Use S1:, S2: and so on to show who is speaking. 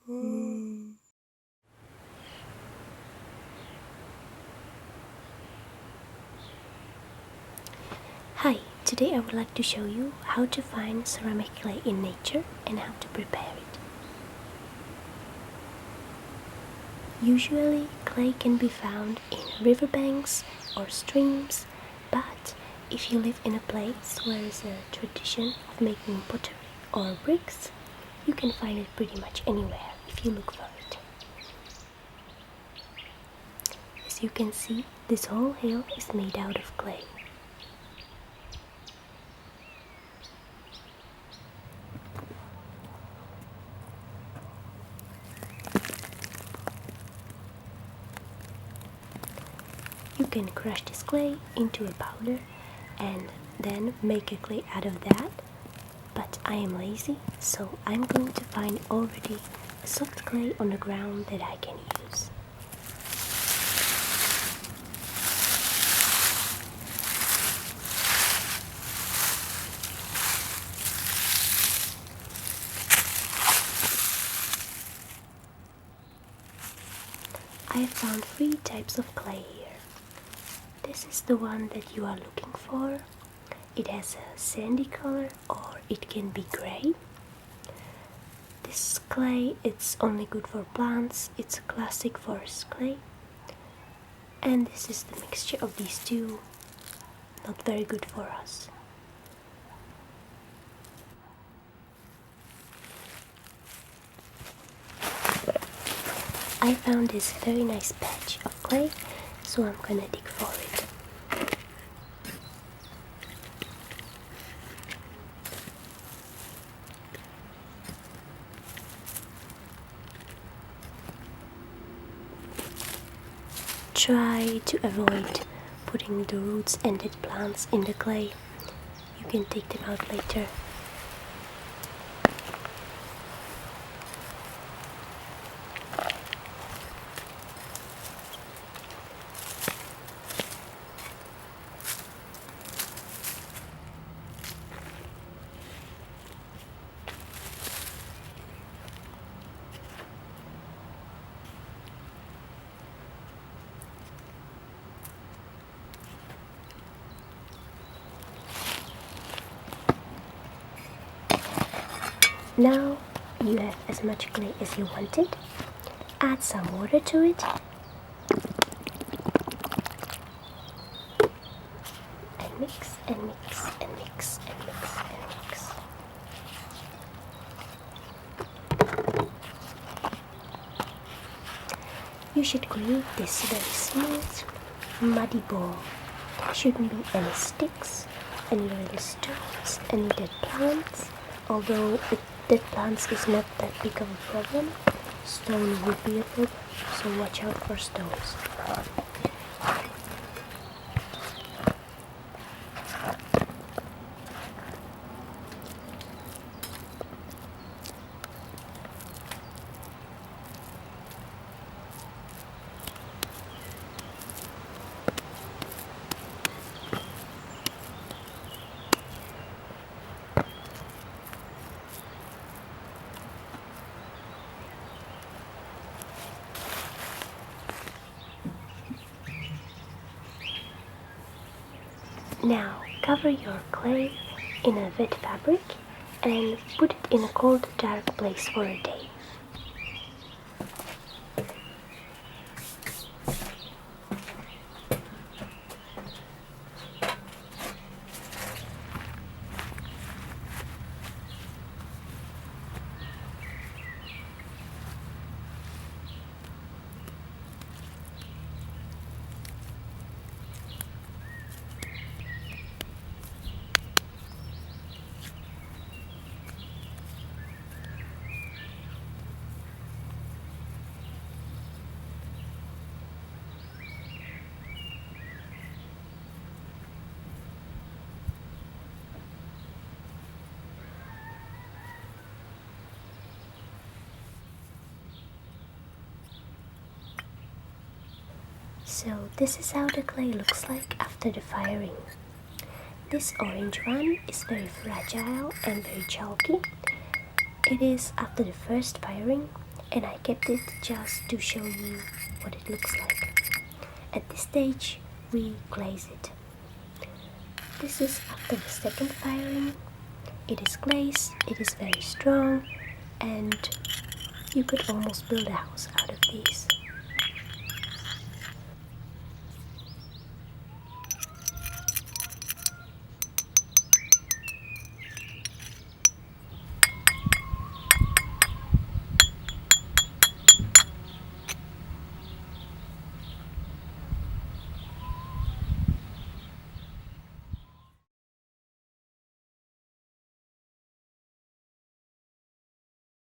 S1: Hi, today I would like to show you how to find ceramic clay in nature and how to prepare it. Usually, clay can be found in riverbanks or streams, but if you live in a place where there is a tradition of making pottery or bricks, you can find it pretty much anywhere if you look for it. As you can see, this whole hill is made out of clay. You can crush this clay into a powder and then make a clay out of that, but I am lazy, so I'm going to find already a soft clay on the ground that I can use. I have found 3 types of clay here. This is the one that you are looking for. It has a sandy color or it can be gray. This clay, it's only good for plants. It's a classic forest clay. And this is the mixture of these two. Not very good for us. I found this very nice patch of clay, so I'm gonna dig for it. Try to avoid putting the roots and dead plants in the clay. You can take them out later. Now you have as much clay as you wanted. Add some water to it and mix and mix and mix and mix and mix. You should create this very smooth, muddy ball. There shouldn't be any sticks, any little stones, any dead plants. Although dead plants is not that big of a problem, stone would be a problem, so watch out for stones. Now cover your clay in a wet fabric and put it in a cold, dark place for a day. So this is how the clay looks like after the firing. This orange one is very fragile and very chalky. It is after the first firing, and I kept it just to show you what it looks like. At this stage we glaze it. This is after the second firing. It is glazed, it is very strong, and you could almost build a house out of these.